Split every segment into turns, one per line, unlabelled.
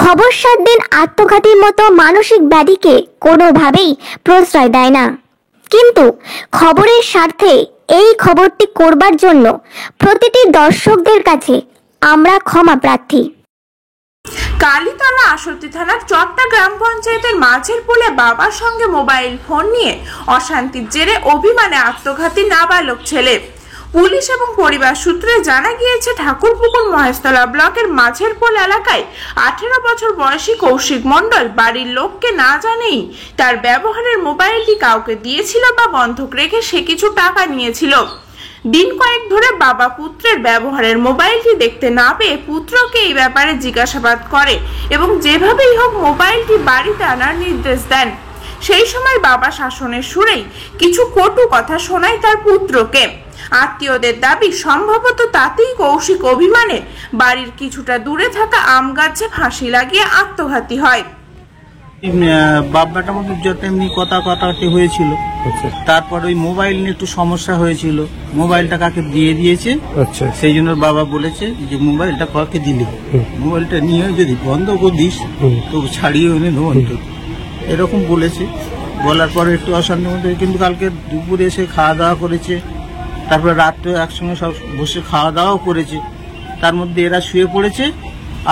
খবর 7 দিন আত্মঘাতীর মতো মানসিক ব্যাধিকে কোনোভাবেই প্রশ্রয় দেয় না, কিন্তু খবরের স্বার্থে এই খবরটি করবার জন্য প্রতিটি দর্শকদের কাছে আমরা ক্ষমা প্রার্থী।
কালীতলা আশুতি থানার চট্টা গ্রাম পঞ্চায়েতের মাঝের পোলে বাবার সঙ্গে মোবাইল ফোন নিয়ে অশান্তির জেরে অভিমানে আত্মঘাতী নাবালক ছেলে। পুলিশ এবং পরিবার সূত্রে জানা গিয়েছে, ঠাকুরপুকুর মহেশতলা ব্লকের মাঝের পোল এলাকায় 18 বছর বয়সী কৌশিক মণ্ডল বাড়ির লোককে না জানেই তার ব্যবহারের মোবাইলটি কাউকে দিয়েছিল বা বন্ধক রেখে সে কিছু টাকা নিয়েছিল। দিন কয়েক ধরে বাবা পুত্রের ব্যবহারের মোবাইলটি দেখতে না পেয়ে পুত্রকে এই ব্যাপারে জিজ্ঞাসাবাদ করে এবং যেভাবেই হোক মোবাইলটি বাড়িতে আনার নির্দেশ দেন। সেই সময় বাবা শাসনের সুরেই কিছু কটু কথা শোনায় তার পুত্রকে। আত্মীয়দের দাবি, সম্ভবত তাতেই কৌশিক অভিমানে বাড়ির কিছুটা দূরে থাকা আম গাছে ফাঁসি লাগিয়ে আত্মঘাতী হয়।
বাবাটার মধ্যে যত এমনি কথাকাটি হয়েছিল, তারপর ওই মোবাইল নিয়ে একটু সমস্যা হয়েছিল, মোবাইলটা কাকে দিয়ে দিয়েছে, সেই জন্য বাবা বলেছে যে মোবাইলটা কাকে দিলে, মোবাইলটা নিয়ে যদি বন্ধ করে দিস তো ছাড়িয়ে এনে নেব, এরকম বলেছে। বলার পরে একটু অশান্তির মধ্যে, কিন্তু কালকে দুপুরে এসে খাওয়া দাওয়া করেছে, তারপরে রাত্রে একসঙ্গে সব বসে খাওয়া দাওয়াও করেছে। তার মধ্যে এরা শুয়ে পড়েছে,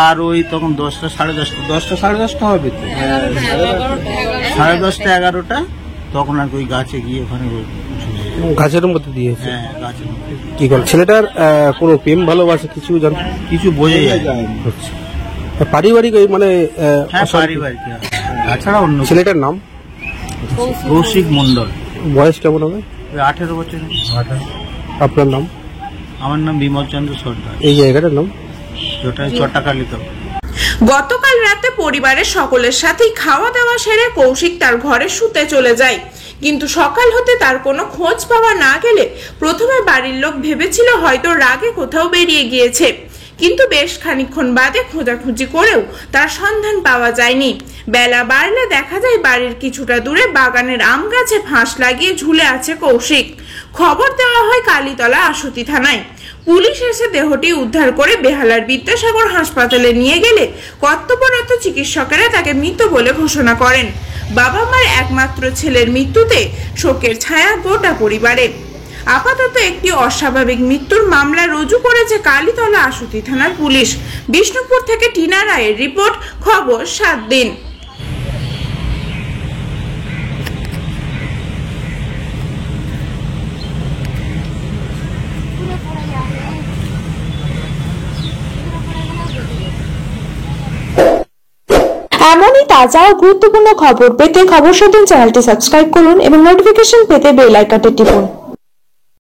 আর ওই তখন 10টা সাড়ে 10টা হবে তো, 10:30 11টা, তখন আর ওই গাছে গিয়ে ওখানে
গাছের মধ্যে দিয়েছে।
হ্যাঁ, গাছের মধ্যে।
কি করে ছেলেটার কোনো প্রেম ভালোবাসা
কিছু বোঝা যায়?
পারিবারিক মানে
পারিবারিক, তাছাড়া অন্য।
ছেলেটার নাম
কৌশিক মণ্ডল।
বয়স কেমন হবে?
18 বছর।
আপনার নাম?
আমার নাম বিমল চন্দ্র সর্দার।
এই জায়গাটার নাম
চট্টা কালীতলা।
গতকাল রাতে পরিবারের সকলের সাথেই খাওয়া দাওয়া সেরে কৌশিক তার ঘরে শুতে চলে যায়, কিন্তু সকাল হতে তার কোনো খোঁজ পাওয়া না গেলে প্রথমে বাড়ির লোক ভেবেছিল হয়তো রাগে কোথাও বেরিয়ে গিয়েছে, কিন্তু বেশ খানিকক্ষণ বাদে খোঁজাখুঁজি করেও তার সন্ধান পাওয়া যায়নি। বেলা বাড়লে দেখা যায় বাড়ির কিছুটা দূরে বাগানের আম গাছে ফাঁস লাগিয়ে ঝুলে আছে কৌশিক। খবর দেওয়া হয় কালীতলা আশুতি থানায়। পুলিশ এসে দেহটি উদ্ধার করে বেহালার বিদ্যাসাগর হাসপাতালে নিয়ে গেলে কর্তব্যরত চিকিৎসকেরা তাকে মৃত বলে ঘোষণা করেন। বাবা মার একমাত্র ছেলের মৃত্যুতে শোকের ছায়া গোটা পরিবারে। আপাতত একটি অস্বাভাবিক মৃত্যুর মামলা রুজু করেছে কালীতলা আশুতি থানার পুলিশ। বিষ্ণুপুর থেকে টিনা রায়ের রিপোর্ট, খবর 7 দিন।
এমনই তাজা ও গুরুত্বপূর্ণ খবর পেতে খবর 7 দিন চ্যানেলটি সাবস্ক্রাইব করুন এবং নোটিফিকেশন পেতে বেল আইকনটি টিপুন।